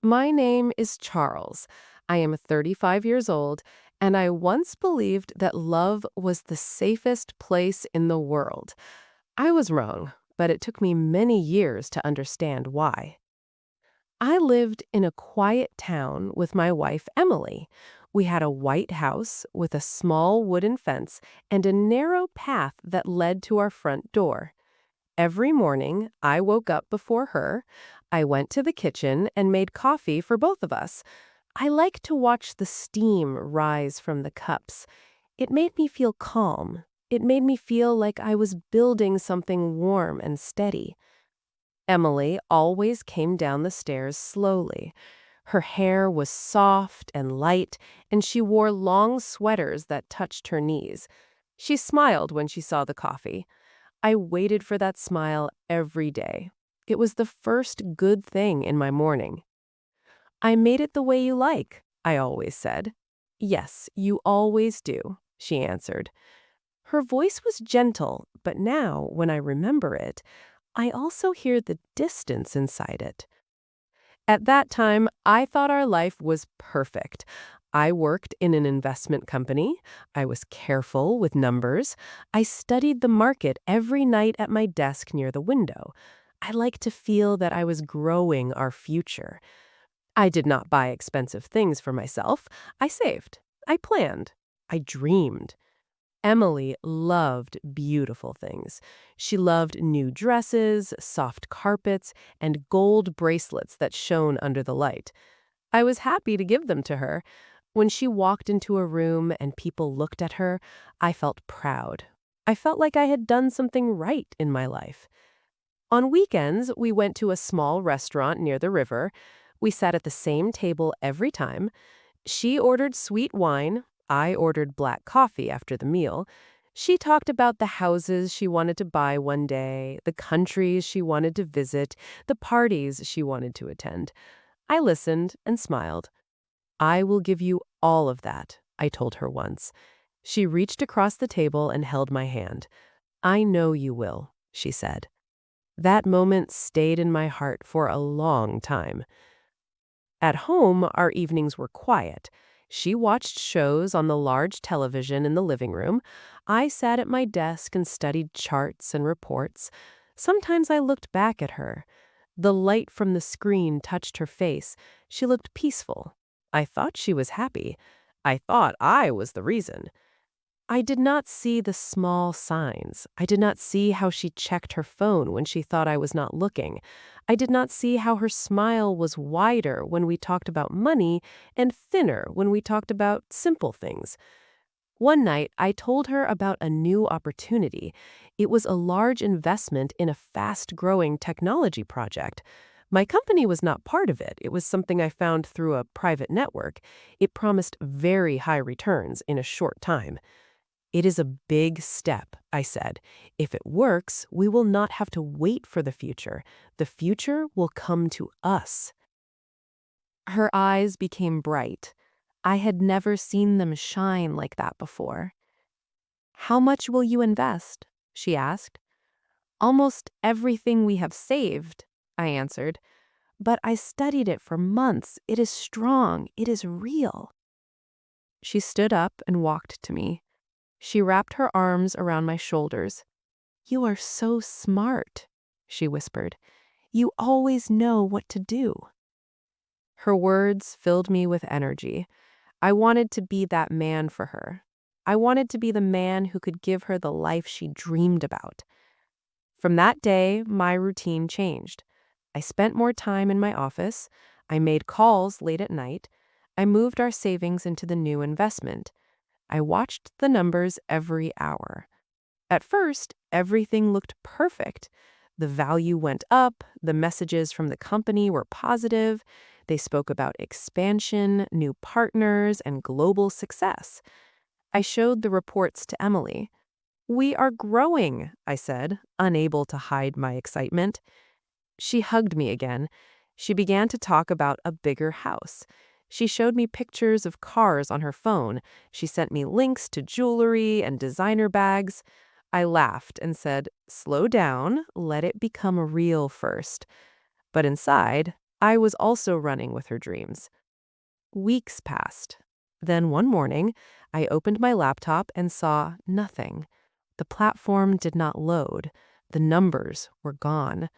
My name is Charles. I am 35 years old, and I once believed that love was the safest place in the world. I was wrong, but it took me many years to understand why. I lived in a quiet town with my wife, Emily. We had a white house with a small wooden fence and a narrow path that led to our front door. Every morning, I woke up before her. I went to the kitchen and made coffee for both of us. I liked to watch the steam rise from the cups. It made me feel calm. It made me feel like I was building something warm and steady. Emily always came down the stairs slowly. Her hair was soft and light, and she wore long sweaters that touched her knees. She smiled when she saw the coffee. I waited for that smile every day. It was the first good thing in my morning. "I made it the way you like," I always said. "Yes, you always do," she answered. Her voice was gentle, but now, when I remember it, I also hear the distance inside it. At that time, I thought our life was perfect. I worked in an investment company. I was careful with numbers. I studied the market every night at my desk near the window. I liked to feel that I was growing our future. I did not buy expensive things for myself. I saved. I planned. I dreamed. Emily loved beautiful things. She loved new dresses, soft carpets, and gold bracelets that shone under the light. I was happy to give them to her. When she walked into a room and people looked at her, I felt proud. I felt like I had done something right in my life. On weekends, we went to a small restaurant near the river. We sat at the same table every time. She ordered sweet wine. I ordered black coffee after the meal. She talked about the houses she wanted to buy one day, the countries she wanted to visit, the parties she wanted to attend. I listened and smiled. "I will give you all of that," I told her once. She reached across the table and held my hand. "I know you will," she said. That moment stayed in my heart for a long time. At home, our evenings were quiet. She watched shows on the large television in the living room. I sat at my desk and studied charts and reports. Sometimes I looked back at her. The light from the screen touched her face. She looked peaceful. I thought she was happy. I thought I was the reason. I did not see the small signs. I did not see how she checked her phone when she thought I was not looking. I did not see how her smile was wider when we talked about money and thinner when we talked about simple things. One night, I told her about a new opportunity. It was a large investment in a fast-growing technology project. My company was not part of it. It was something I found through a private network. It promised very high returns in a short time. "It is a big step," I said. "If it works, we will not have to wait for the future. The future will come to us." Her eyes became bright. I had never seen them shine like that before. "How much will you invest?" she asked. "Almost everything we have saved," I answered. "But I studied it for months. It is strong. It is real." She stood up and walked to me. She wrapped her arms around my shoulders. "You are so smart," she whispered. "You always know what to do." Her words filled me with energy. I wanted to be that man for her. I wanted to be the man who could give her the life she dreamed about. From that day, my routine changed. I spent more time in my office. I made calls late at night. I moved our savings into the new investment. I watched the numbers every hour. At first, everything looked perfect. The value went up, the messages from the company were positive. They spoke about expansion, new partners, and global success. I showed the reports to Emily. "We are growing," I said, unable to hide my excitement. She hugged me again. She began to talk about a bigger house. She showed me pictures of cars on her phone. She sent me links to jewelry and designer bags. I laughed and said, "Slow down, let it become real first." But inside, I was also running with her dreams. Weeks passed. Then one morning, I opened my laptop and saw nothing. The platform did not load. The numbers were gone.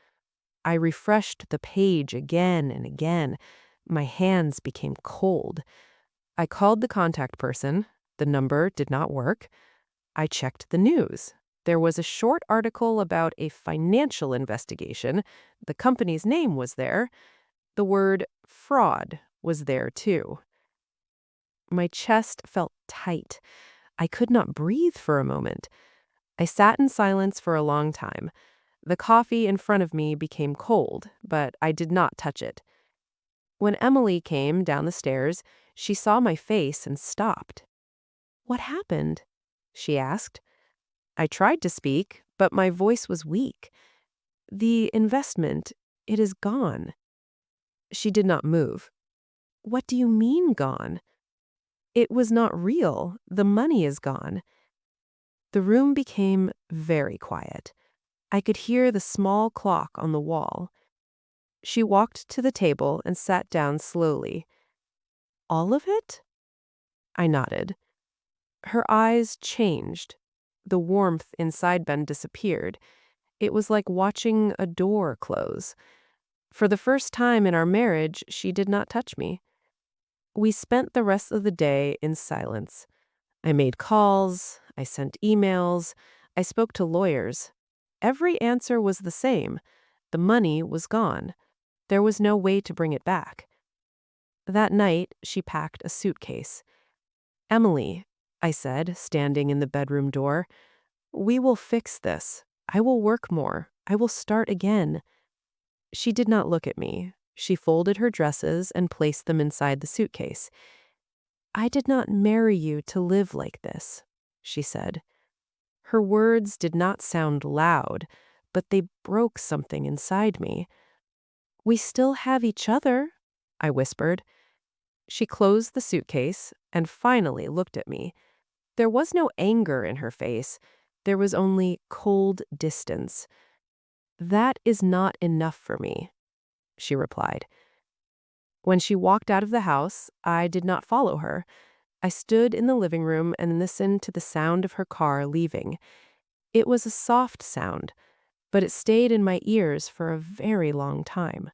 I refreshed the page again and again. My hands became cold. I called the contact person. The number did not work. I checked the news. There was a short article about a financial investigation. The company's name was there. The word fraud was there too. My chest felt tight. I could not breathe for a moment. I sat in silence for a long time. The coffee in front of me became cold, but I did not touch it. When Emily came down the stairs, she saw my face and stopped. "What happened?" she asked. I tried to speak, but my voice was weak. "The investment, it is gone." She did not move. "What do you mean gone?" "It was not real. The money is gone." The room became very quiet. I could hear the small clock on the wall. She walked to the table and sat down slowly. "All of it?" I nodded. Her eyes changed. The warmth inside Ben disappeared. It was like watching a door close. For the first time in our marriage, she did not touch me. We spent the rest of the day in silence. I made calls, I sent emails, I spoke to lawyers. Every answer was the same. The money was gone. There was no way to bring it back. That night, she packed a suitcase. "Emily," I said, standing in the bedroom door, "we will fix this. I will work more. I will start again." She did not look at me. She folded her dresses and placed them inside the suitcase. "I did not marry you to live like this," she said. Her words did not sound loud, but they broke something inside me. "We still have each other," I whispered. She closed the suitcase and finally looked at me. There was no anger in her face. There was only cold distance. "That is not enough for me," she replied. When she walked out of the house, I did not follow her. I stood in the living room and listened to the sound of her car leaving. It was a soft sound, but it stayed in my ears for a very long time.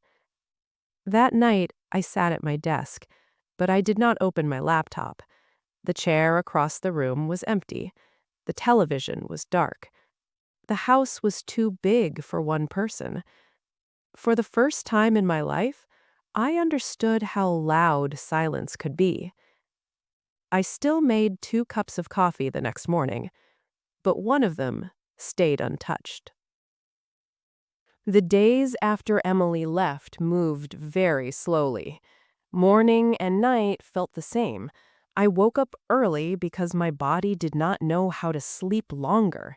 That night, I sat at my desk, but I did not open my laptop. The chair across the room was empty. The television was dark. The house was too big for one person. For the first time in my life, I understood how loud silence could be. I still made 2 cups of coffee the next morning, but one of them stayed untouched. The days after Emily left moved very slowly. Morning and night felt the same. I woke up early because my body did not know how to sleep longer.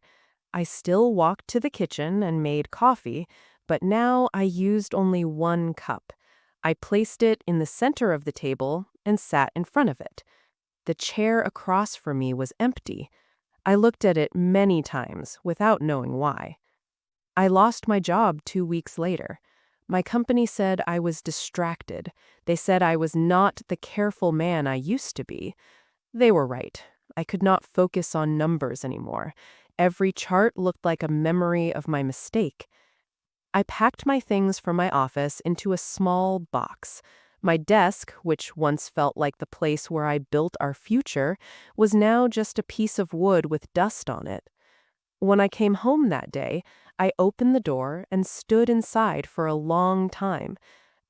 I still walked to the kitchen and made coffee, but now I used only 1 cup. I placed it in the center of the table and sat in front of it. The chair across from me was empty. I looked at it many times without knowing why. I lost my job 2 weeks later. My company said I was distracted. They said I was not the careful man I used to be. They were right. I could not focus on numbers anymore. Every chart looked like a memory of my mistake. I packed my things from my office into a small box. My desk, which once felt like the place where I built our future, was now just a piece of wood with dust on it. When I came home that day, I opened the door and stood inside for a long time.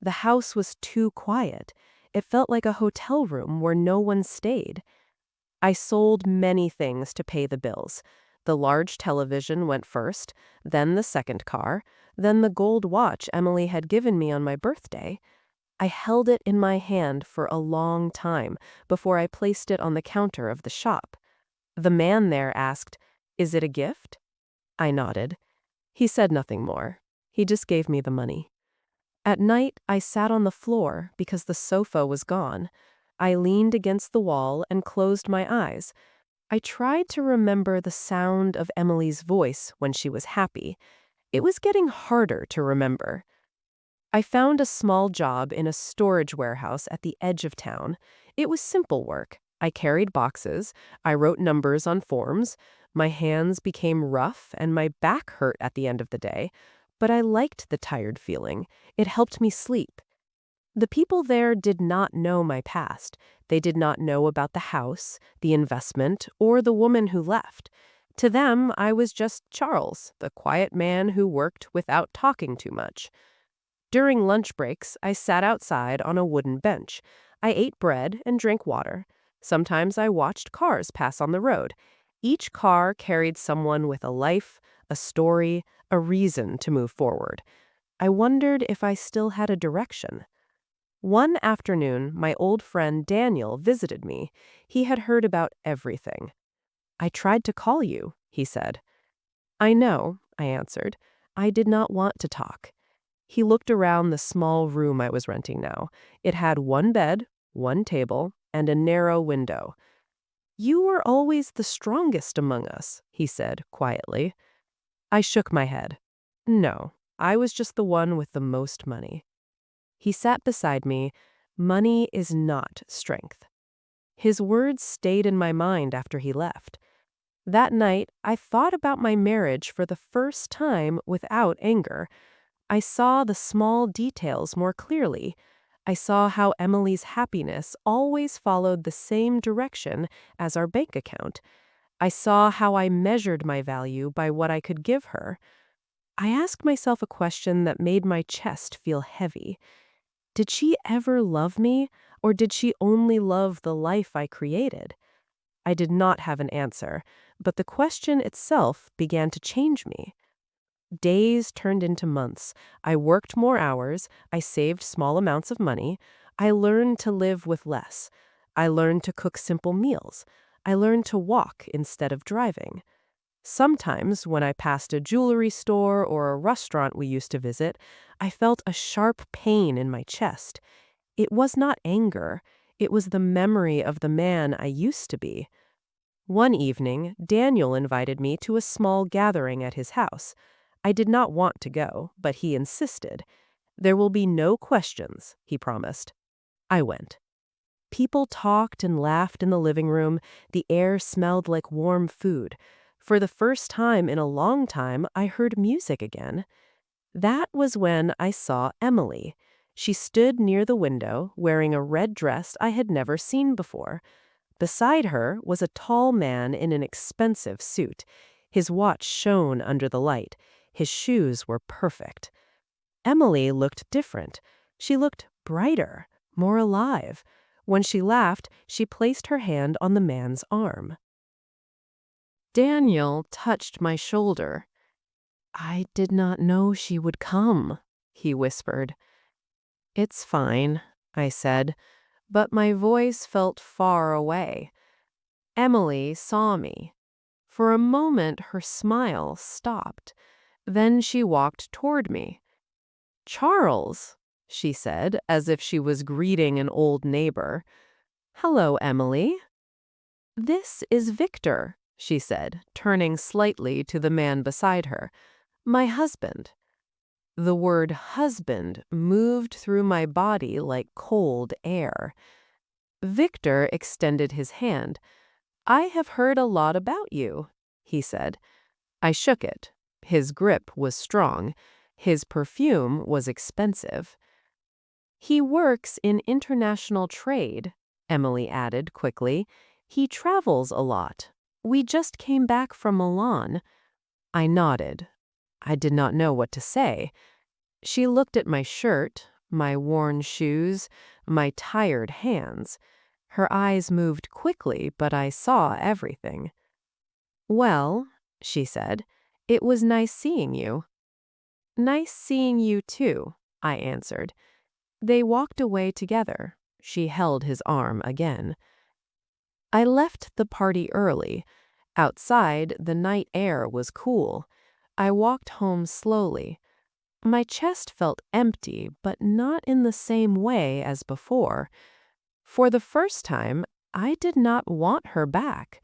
The house was too quiet. It felt like a hotel room where no one stayed. I sold many things to pay the bills. The large television went first, then the second car, then the gold watch Emily had given me on my birthday. I held it in my hand for a long time before I placed it on the counter of the shop. The man there asked, "Is it a gift?" I nodded. He said nothing more. He just gave me the money. At night, I sat on the floor because the sofa was gone. I leaned against the wall and closed my eyes. I tried to remember the sound of Emily's voice when she was happy. It was getting harder to remember. I found a small job in a storage warehouse at the edge of town. It was simple work. I carried boxes, I wrote numbers on forms, my hands became rough, and my back hurt at the end of the day. But I liked the tired feeling. It helped me sleep. The people there did not know my past. They did not know about the house, the investment, or the woman who left. To them, I was just Charles, the quiet man who worked without talking too much. During lunch breaks, I sat outside on a wooden bench. I ate bread and drank water. Sometimes I watched cars pass on the road. Each car carried someone with a life, a story, a reason to move forward. I wondered if I still had a direction. One afternoon, my old friend Daniel visited me. He had heard about everything. "I tried to call you," he said. "I know," I answered. I did not want to talk. He looked around the small room I was renting now. It had one bed, one table, and a narrow window. "You were always the strongest among us," he said quietly. I shook my head. "No, I was just the one with the most money." He sat beside me. "Money is not strength." His words stayed in my mind after he left. That night, I thought about my marriage for the first time without anger. I saw the small details more clearly. I saw how Emily's happiness always followed the same direction as our bank account. I saw how I measured my value by what I could give her. I asked myself a question that made my chest feel heavy. Did she ever love me, or did she only love the life I created? I did not have an answer, but the question itself began to change me. Days turned into months. I worked more hours. I saved small amounts of money. I learned to live with less. I learned to cook simple meals. I learned to walk instead of driving. Sometimes, when I passed a jewelry store or a restaurant we used to visit, I felt a sharp pain in my chest. It was not anger. It was the memory of the man I used to be. One evening, Daniel invited me to a small gathering at his house. I did not want to go, but he insisted. "There will be no questions," he promised. I went. People talked and laughed in the living room. The air smelled like warm food. For the first time in a long time, I heard music again. That was when I saw Emily. She stood near the window, wearing a red dress I had never seen before. Beside her was a tall man in an expensive suit. His watch shone under the light. His shoes were perfect. Emily looked different. She looked brighter, more alive. When she laughed, she placed her hand on the man's arm. Daniel touched my shoulder. "I did not know she would come," he whispered. "It's fine," I said, but my voice felt far away. Emily saw me. For a moment, her smile stopped. Then she walked toward me. "Charles," she said, as if she was greeting an old neighbor. "Hello, Emily." "This is Victor," she said, turning slightly to the man beside her. "My husband." The word husband moved through my body like cold air. Victor extended his hand. "I have heard a lot about you," he said. I shook it. His grip was strong. His perfume was expensive. "He works in international trade," Emily added quickly. "He travels a lot. We just came back from Milan." I nodded. I did not know what to say. She looked at my shirt, my worn shoes, my tired hands. Her eyes moved quickly, but I saw everything. "Well," she said, "it was nice seeing you." "Nice seeing you too," I answered. They walked away together. She held his arm again. I left the party early. Outside, the night air was cool. I walked home slowly. My chest felt empty, but not in the same way as before. For the first time, I did not want her back.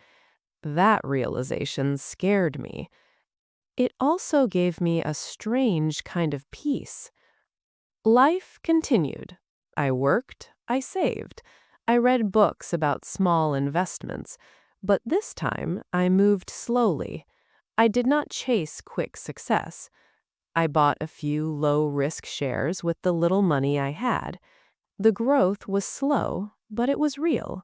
That realization scared me. It also gave me a strange kind of peace. Life continued. I worked, I saved, I read books about small investments, but this time I moved slowly. I did not chase quick success. I bought a few low-risk shares with the little money I had. The growth was slow, but it was real.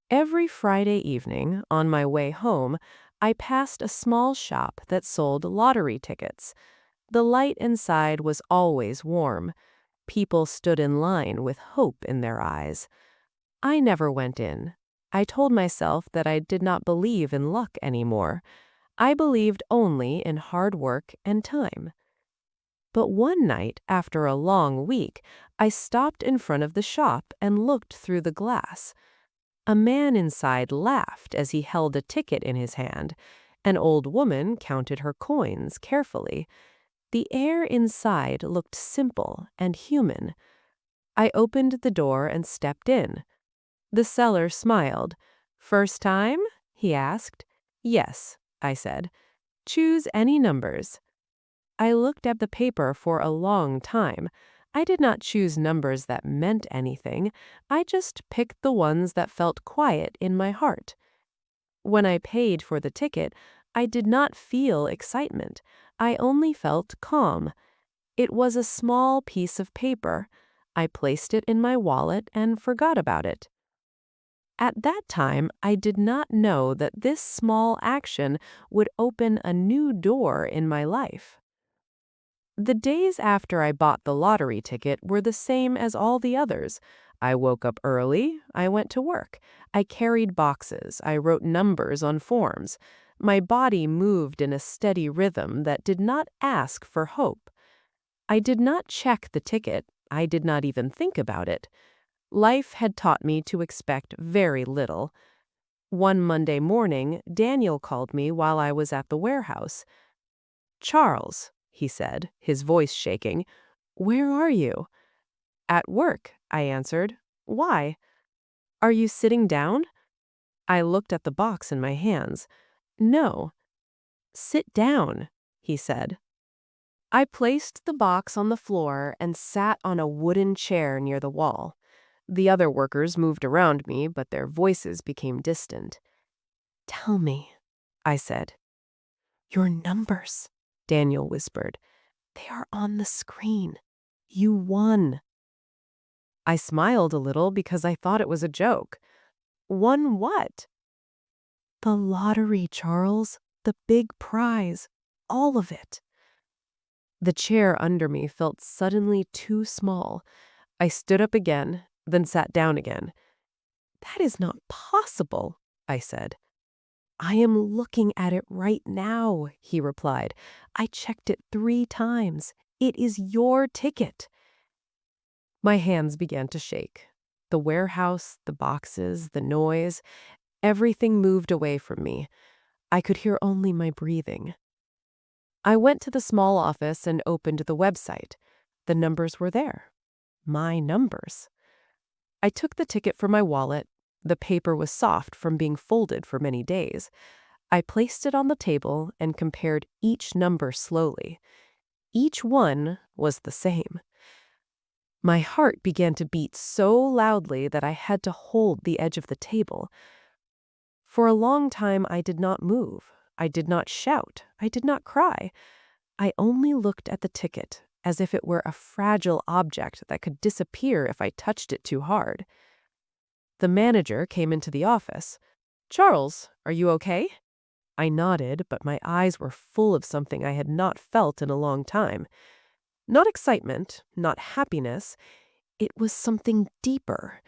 Every Friday evening, on my way home, I passed a small shop that sold lottery tickets. The light inside was always warm. People stood in line with hope in their eyes. I never went in. I told myself that I did not believe in luck anymore. I believed only in hard work and time. But one night, after a long week, I stopped in front of the shop and looked through the glass. A man inside laughed as he held a ticket in his hand. An old woman counted her coins carefully. The air inside looked simple and human. I opened the door and stepped in. The seller smiled. "First time?" he asked. "Yes," I said. "Choose any numbers." I looked at the paper for a long time. I did not choose numbers that meant anything. I just picked the ones that felt quiet in my heart. When I paid for the ticket, I did not feel excitement. I only felt calm. It was a small piece of paper. I placed it in my wallet and forgot about it. At that time, I did not know that this small action would open a new door in my life. The days after I bought the lottery ticket were the same as all the others. I woke up early, I went to work. I carried boxes, I wrote numbers on forms. My body moved in a steady rhythm that did not ask for hope. I did not check the ticket, I did not even think about it. Life had taught me to expect very little. One Monday morning, Daniel called me while I was at the warehouse. "Charles," he said, his voice shaking, "where are you?" "At work," I answered. "Why?" "Are you sitting down?" I looked at the box in my hands. "No." "Sit down," he said. I placed the box on the floor and sat on a wooden chair near the wall. The other workers moved around me, but their voices became distant. "Tell me," I said. "Your numbers," Daniel whispered. "They are on the screen. You won." I smiled a little because I thought it was a joke. "Won what?" "The lottery, Charles. The big prize. All of it." The chair under me felt suddenly too small. I stood up again, then sat down again. "That is not possible," I said. "I am looking at it right now," he replied. "I checked it 3 times. It is your ticket." My hands began to shake. The warehouse, the boxes, the noise, everything moved away from me. I could hear only my breathing. I went to the small office and opened the website. The numbers were there. My numbers. I took the ticket from my wallet. The paper was soft from being folded for many days. I placed it on the table and compared each number slowly. Each one was the same. My heart began to beat so loudly that I had to hold the edge of the table. For a long time, I did not move. I did not shout. I did not cry. I only looked at the ticket as if it were a fragile object that could disappear if I touched it too hard. The manager came into the office. "Charles, are you okay?" I nodded, but my eyes were full of something I had not felt in a long time. Not excitement, not happiness. It was something deeper.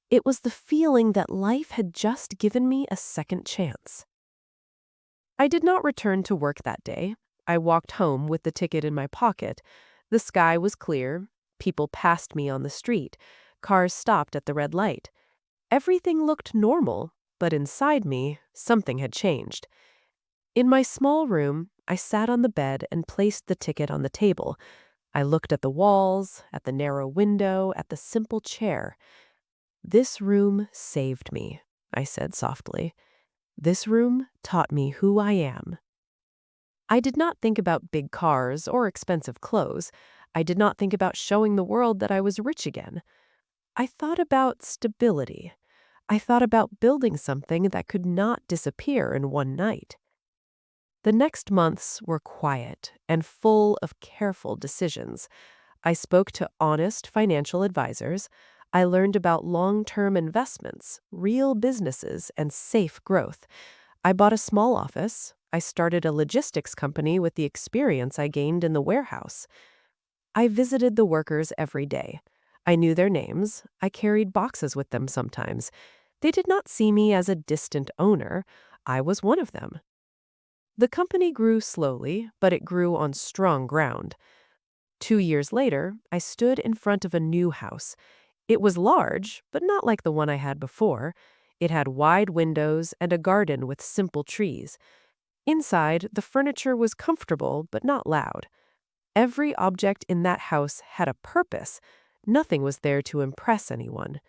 It was the feeling that life had just given me a second chance. I did not return to work that day. I walked home with the ticket in my pocket. The sky was clear. People passed me on the street. Cars stopped at the red light. Everything looked normal, but inside me, something had changed. In my small room, I sat on the bed and placed the ticket on the table. I looked at the walls, at the narrow window, at the simple chair. "This room saved me," I said softly. "This room taught me who I am." I did not think about big cars or expensive clothes. I did not think about showing the world that I was rich again. I thought about stability. I thought about building something that could not disappear in one night. The next months were quiet and full of careful decisions. I spoke to honest financial advisors. I learned about long-term investments, real businesses, and safe growth. I bought a small office. I started a logistics company with the experience I gained in the warehouse. I visited the workers every day. I knew their names. I carried boxes with them sometimes. They did not see me as a distant owner. I was one of them. The company grew slowly, but it grew on strong ground. 2 years later, I stood in front of a new house. It was large, but not like the one I had before. It had wide windows and a garden with simple trees. Inside, the furniture was comfortable but not loud. Every object in that house had a purpose. Nothing was there to impress anyone.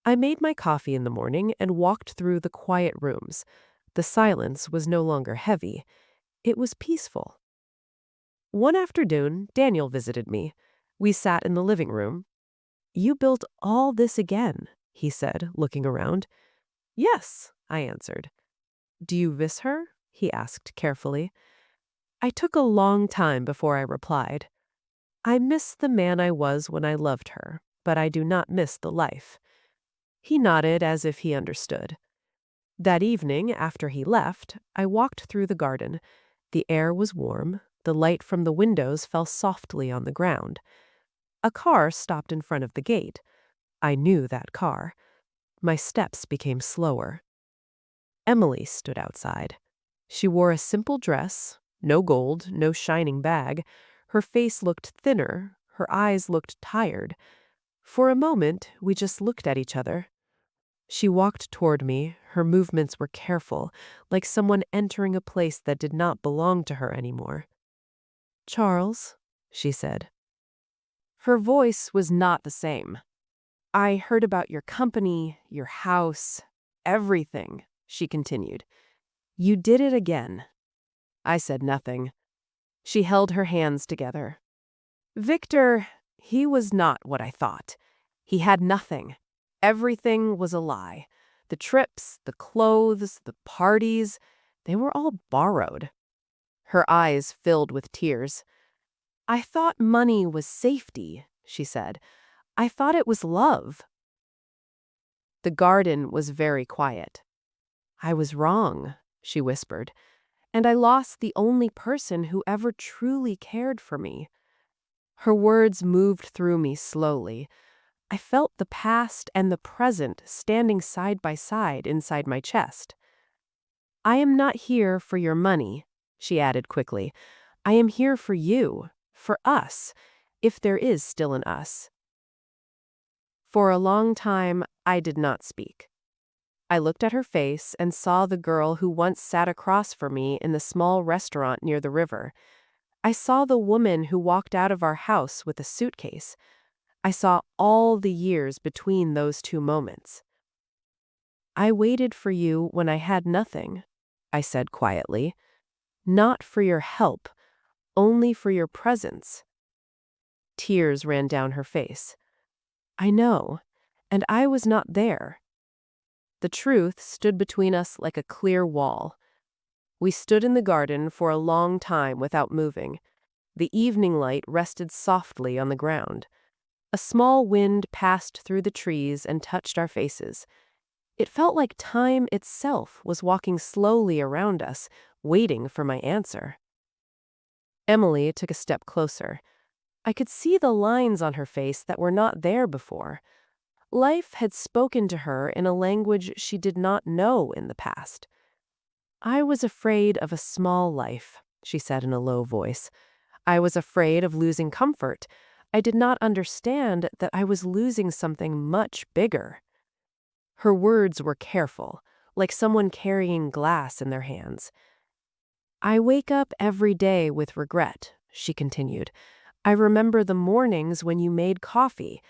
I made my coffee in the morning and walked through the quiet rooms. The silence was no longer heavy. It was peaceful. One afternoon, Daniel visited me. We sat in the living room. "You built all this again," he said, looking around. "Yes," I answered. "Do you miss her?" he asked carefully. I took a long time before I replied. "I miss the man I was when I loved her, but I do not miss the life." He nodded as if he understood. That evening, after he left, I walked through the garden. The air was warm. The light from the windows fell softly on the ground. A car stopped in front of the gate. I knew that car. My steps became slower. Emily stood outside. She wore a simple dress, no gold, no shining bag. Her face looked thinner. Her eyes looked tired. For a moment, we just looked at each other. She walked toward me. Her movements were careful, like someone entering a place that did not belong to her anymore. "Charles," she said. Her voice was not the same. "I heard about your company, your house, everything," she continued. "You did it again." I said nothing. She held her hands together. "Victor, he was not what I thought. He had nothing. Everything was a lie. The trips, the clothes, the parties, they were all borrowed." Her eyes filled with tears. "I thought money was safety," she said. "I thought it was love." The garden was very quiet. "I was wrong," she whispered, "and I lost the only person who ever truly cared for me." Her words moved through me slowly. I felt the past and the present standing side by side inside my chest. "I am not here for your money," she added quickly. "I am here for you, for us, if there is still an us." For a long time, I did not speak. I looked at her face and saw the girl who once sat across from me in the small restaurant near the river. I saw the woman who walked out of our house with a suitcase. I saw all the years between those two moments. "I waited for you when I had nothing," I said quietly. "Not for your help, only for your presence." Tears ran down her face. "I know, and I was not there." The truth stood between us like a clear wall. We stood in the garden for a long time without moving. The evening light rested softly on the ground. A small wind passed through the trees and touched our faces. It felt like time itself was walking slowly around us, waiting for my answer. Emily took a step closer. I could see the lines on her face that were not there before. Life had spoken to her in a language she did not know in the past. "I was afraid of a small life," she said in a low voice. "I was afraid of losing comfort. I did not understand that I was losing something much bigger." Her words were careful, like someone carrying glass in their hands. "I wake up every day with regret," she continued. "I remember the mornings when you made coffee.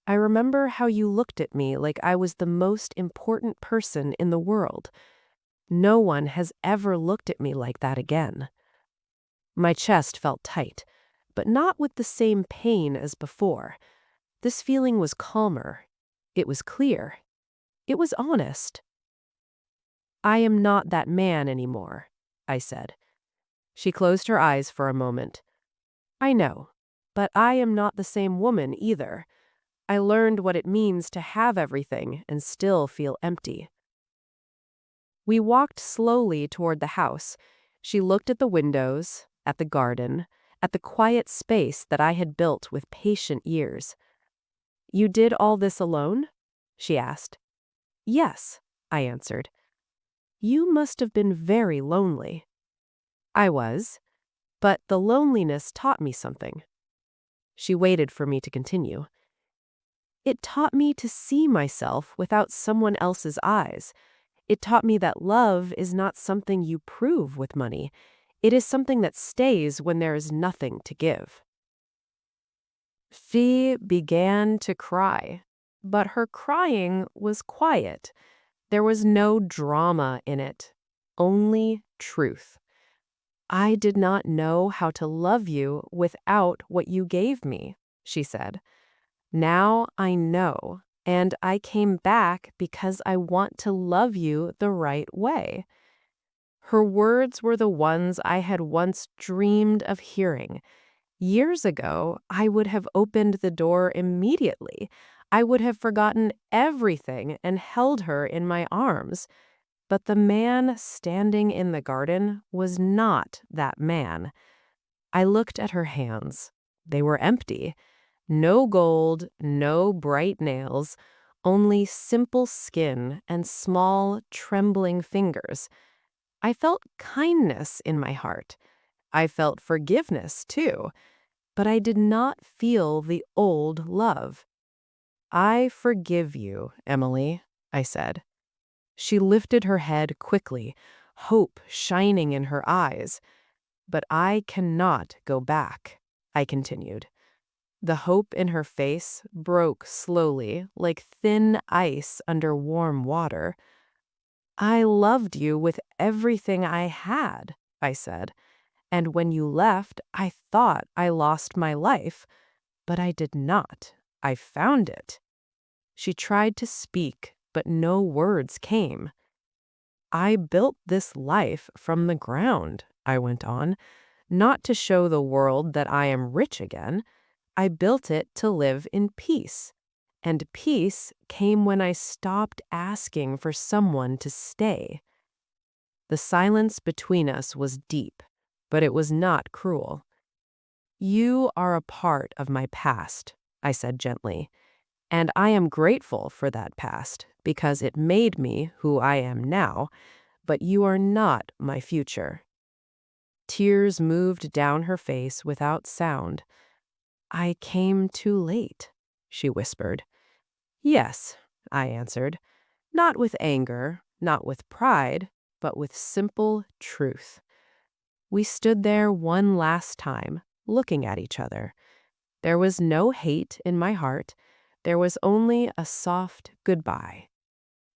I remember how you looked at me like I was the most important person in the world. No one has ever looked at me like that again." My chest felt tight. but not with the same pain as before. This feeling was calmer. It was clear. It was honest. "I am not that man anymore," I said. She closed her eyes for a moment. "I know, but I am not the same woman either. I learned what it means to have everything and still feel empty." We walked slowly toward the house. She looked at the windows, at the garden, at the quiet space that I had built with patient years. "You did all this alone?" she asked. "Yes," I answered. "You must have been very lonely." I was, but the loneliness taught me something. She waited for me to continue. "It taught me to see myself without someone else's eyes. It taught me that love is not something you prove with money. It is something that stays when there is nothing to give." She began to cry, but her crying was quiet. There was no drama in it, only truth. "I did not know how to love you without what you gave me," she said. "Now I know, and I came back because I want to love you the right way." Her words were the ones I had once dreamed of hearing. Years ago, I would have opened the door immediately. I would have forgotten everything and held her in my arms. But the man standing in the garden was not that man. I looked at her hands. They were empty. No gold, no bright nails, only simple skin and small, trembling fingers. I felt kindness in my heart. I felt forgiveness, too, but I did not feel the old love. "I forgive you, Emily," I said. She lifted her head quickly, hope shining in her eyes. "But I cannot go back," I continued. The hope in her face broke slowly, like thin ice under warm water. "I loved you with everything I had," I said. "And when you left, I thought I lost my life. But I did not. I found it." She tried to speak, but no words came. "I built this life from the ground," I went on, "not to show the world that I am rich again. I built it to live in peace. And peace came when I stopped asking for someone to stay." The silence between us was deep, but it was not cruel. "You are a part of my past," I said gently, "and I am grateful for that past because it made me who I am now, but you are not my future." Tears moved down her face without sound. "I came too late," she whispered. "Yes," I answered, not with anger, not with pride, but with simple truth. We stood there one last time, looking at each other. There was no hate in my heart. There was only a soft goodbye.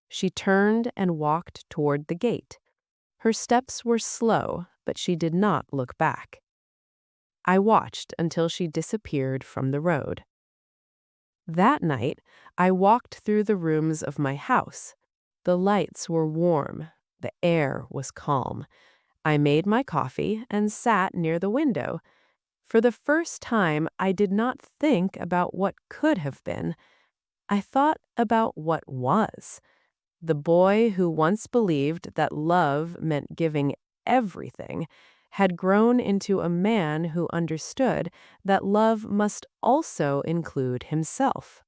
She turned and walked toward the gate. Her steps were slow, but she did not look back. I watched until she disappeared from the road. That night, I walked through the rooms of my house. The lights were warm. The air was calm. I made my coffee and sat near the window. For the first time, I did not think about what could have been. I thought about what was. The boy who once believed that love meant giving everything had grown into a man who understood that love must also include himself.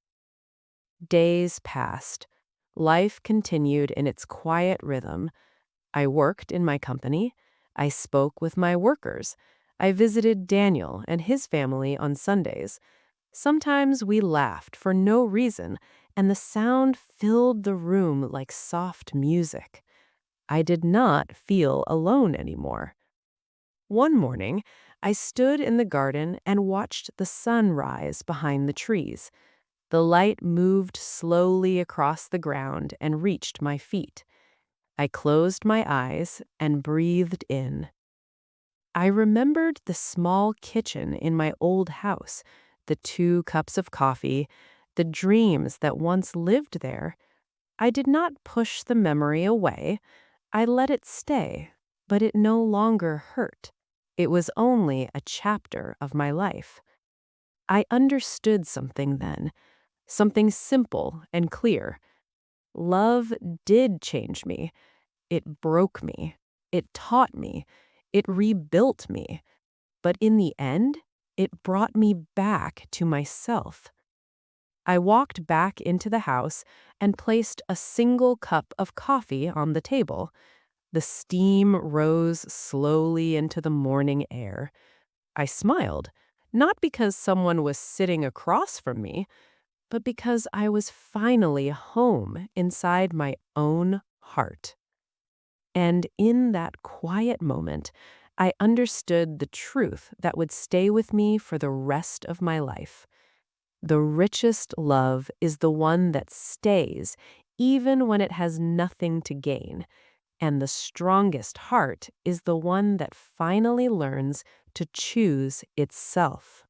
Days passed. Life continued in its quiet rhythm. I worked in my company. I spoke with my workers. I visited Daniel and his family on Sundays. Sometimes we laughed for no reason, and the sound filled the room like soft music. I did not feel alone anymore. One morning, I stood in the garden and watched the sun rise behind the trees. The light moved slowly across the ground and reached my feet. I closed my eyes and breathed in. I remembered the small kitchen in my old house, the 2 cups of coffee, the dreams that once lived there. I did not push the memory away. I let it stay, but it no longer hurt. It was only a chapter of my life. I understood something then, something simple and clear. Love did change me. It broke me. It taught me. It rebuilt me. But in the end, it brought me back to myself. I walked back into the house and placed a single cup of coffee on the table. The steam rose slowly into the morning air. I smiled, not because someone was sitting across from me, but because I was finally home inside my own heart. And in that quiet moment, I understood the truth that would stay with me for the rest of my life. The richest love is the one that stays, even when it has nothing to gain. And the strongest heart is the one that finally learns to choose itself.